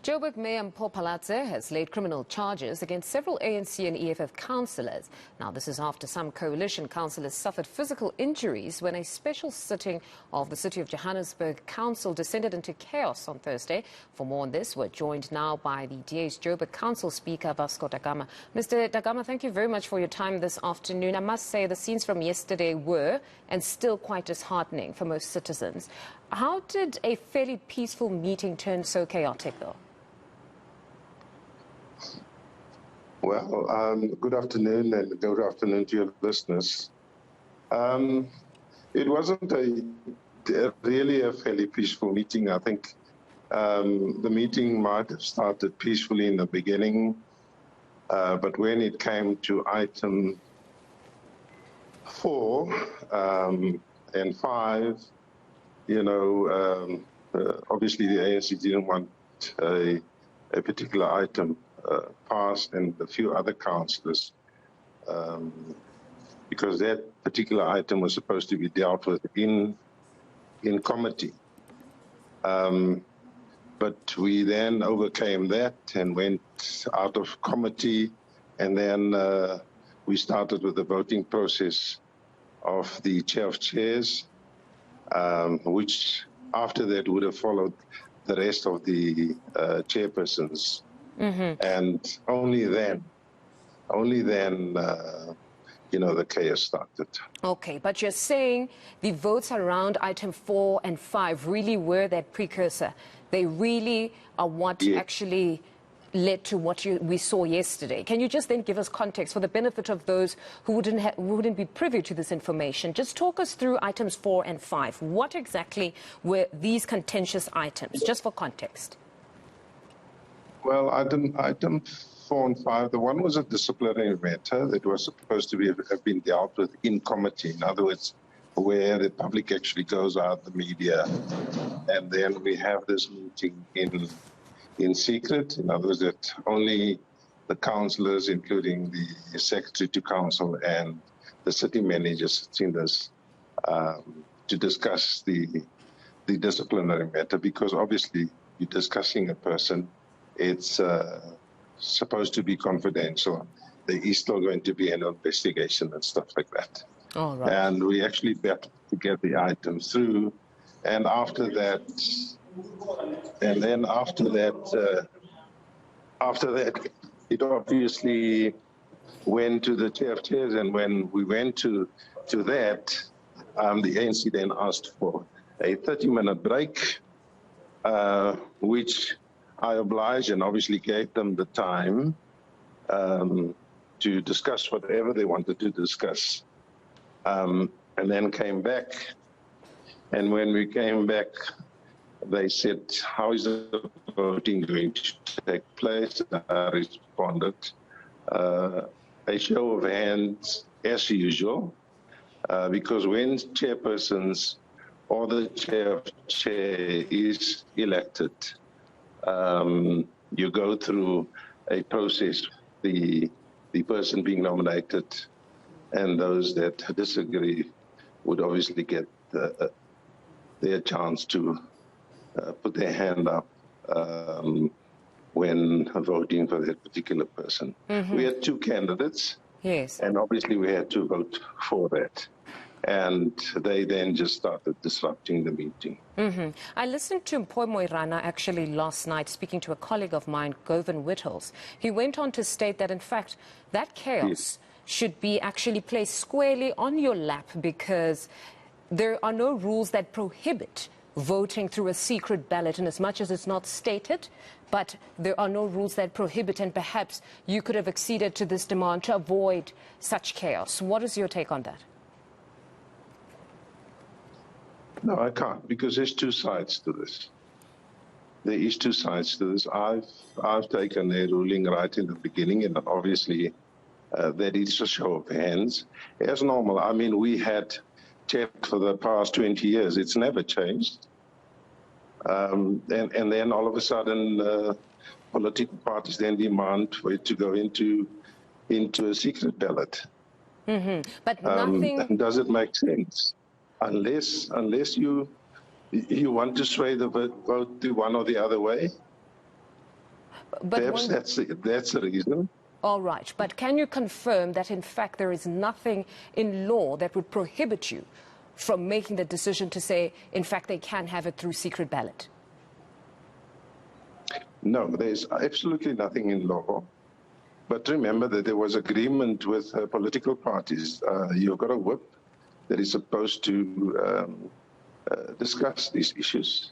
Joburg Mayor Mpho Phalatse has laid criminal charges against several ANC and EFF councillors. Now, this is after some coalition councillors suffered physical injuries when a special sitting of the City of Johannesburg Council descended into chaos on Thursday. For more on this, we're joined now by the DA's Joburg Council Speaker, Vasco da Gama. Mr. da Gama, thank you very much for your time this afternoon. I must say the scenes from yesterday were and still quite disheartening for most citizens. How did a fairly peaceful meeting turn so chaotic, though? Well, good afternoon and good afternoon to your listeners. It wasn't really a fairly peaceful meeting. I think the meeting might have started peacefully in the beginning, but when it came to item 4 and 5, obviously the ANC didn't want a particular item passed, and a few other councillors, because that particular item was supposed to be dealt with in committee. But we then overcame that and went out of committee, and then we started with the voting process of the chair of chairs, which after that would have followed the rest of the chairpersons. Mm-hmm. And only then, the chaos started. Okay, but you're saying the votes around item 4 and 5 really were that precursor. They really are what actually led to what we saw yesterday. Can you just then give us context for the benefit of those who wouldn't be privy to this information? Just talk us through items 4 and 5. What exactly were these contentious items, just for context? Well, item 4 and 5, the one was a disciplinary matter that was supposed to have been dealt with in committee. In other words, where the public actually goes out, the media, and then we have this meeting in secret. In other words, that only the councillors, including the secretary to council and the city manager, sit in this to discuss the disciplinary matter, because obviously you're discussing a person. It's supposed to be confidential. There is still going to be an investigation and stuff like that. All right. And we actually battled to get the item through. And after that, it obviously went to the chair of chairs. And when we went to that, the ANC then asked for a 30-minute break, which I obliged and obviously gave them the time to discuss whatever they wanted to discuss, and then came back. And when we came back, they said, how is the voting going to take place? I responded, a show of hands as usual, because when chairpersons or the chair is elected, you go through a process, the person being nominated, and those that disagree would obviously get their chance to put their hand up when voting for that particular person. Mm-hmm. We had 2 candidates, yes, and obviously we had to vote for that. And they then just started disrupting the meeting. Mm-hmm. I listened to Mpho Moirana actually last night speaking to a colleague of mine, Govan Whittles. He went on to state that, in fact, that chaos should be actually placed squarely on your lap, because there are no rules that prohibit voting through a secret ballot, in as much as it's not stated, but there are no rules that prohibit, and perhaps you could have acceded to this demand to avoid such chaos. What is your take on that? No, I can't, because there's 2 sides to this. There is 2 sides to this. I've taken a ruling right in the beginning, and obviously that is a show of hands. As normal, I mean, we had checked for the past 20 years. It's never changed. And then all of a sudden, political parties then demand for it to go into a secret ballot. Mm-hmm. But nothing... And does it make sense? Unless you want to sway the vote to one or the other way, But Perhaps that's the reason. all right, but can you confirm that in fact there is nothing in law that would prohibit you from making the decision to say, in fact, they can have it through secret ballot? No, there's absolutely nothing in law. But remember that there was agreement with political parties. You've got a whip that is supposed to discuss these issues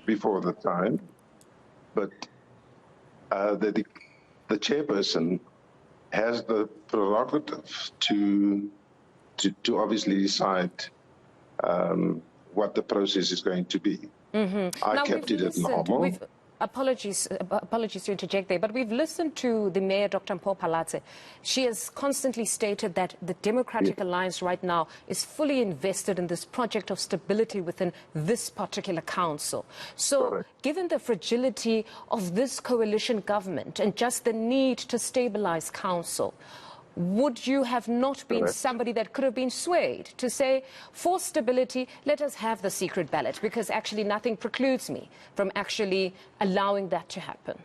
before the time. But the chairperson has the prerogative to obviously decide what the process is going to be. I kept it at normal. Apologies to interject there, but we've listened to the Mayor, Dr. Mpho Phalatse. She has constantly stated that the Democratic Alliance right now is fully invested in this project of stability within this particular council. So, given the fragility of this coalition government and just the need to stabilize council, would you have not been somebody that could have been swayed to say, for stability, let us have the secret ballot, because actually nothing precludes me from actually allowing that to happen?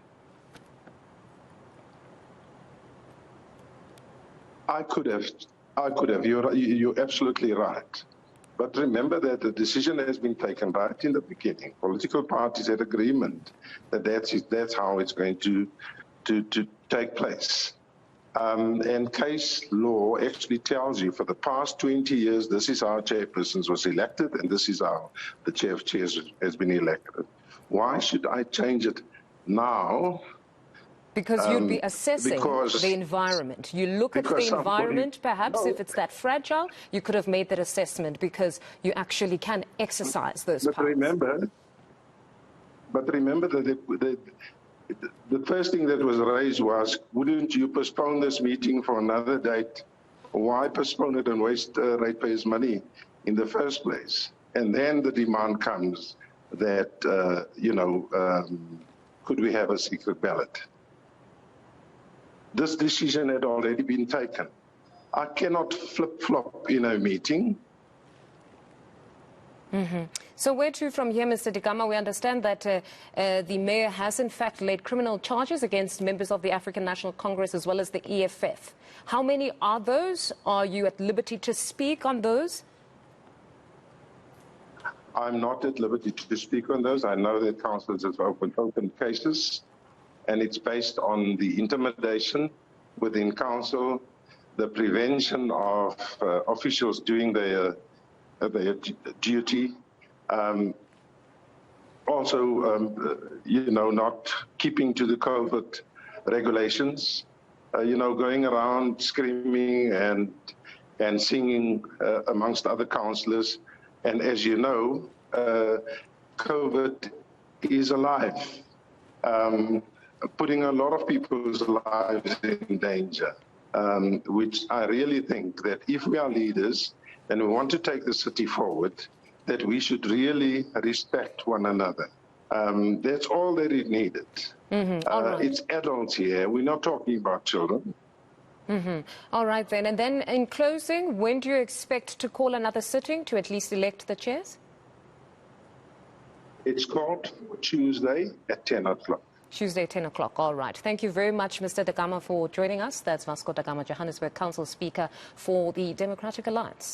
I could have. You're absolutely right. But remember that the decision has been taken right in the beginning. Political parties had agreement that that's how it's going to take place. And case law actually tells you for the past 20 years, this is how chairpersons was elected and this is how the chair of chairs has been elected. Why should I change it now? Because you'd be assessing the environment. You look at the environment, perhaps, if it's that fragile, you could have made that assessment because you actually can exercise those powers. But remember that the first thing that was raised was, wouldn't you postpone this meeting for another date? Why postpone it and waste ratepayers' money in the first place? And then the demand comes that, could we have a secret ballot? This decision had already been taken. I cannot flip-flop in a meeting. So where to from here, Mr. da Gama? We understand that the mayor has in fact laid criminal charges against members of the African National Congress as well as the EFF. How many are those? Are you at liberty to speak on those? I'm not at liberty to speak on those. I know that councillors have opened cases, and it's based on the intimidation within council, the prevention of officials doing their duty, not keeping to the COVID regulations, going around screaming and singing amongst other councillors. And as you know, COVID is alive, putting a lot of people's lives in danger, which I really think that if we are leaders, and we want to take the city forward, that we should really respect one another. That's all that is needed. It's adults here. We're not talking about children. All right, then. And then in closing, when do you expect to call another sitting to at least elect the chairs? It's called Tuesday at 10 o'clock. Tuesday, 10 o'clock. All right. Thank you very much, Mr. da Gama, for joining us. That's Vasco da Gama, Joburg Council Speaker for the Democratic Alliance.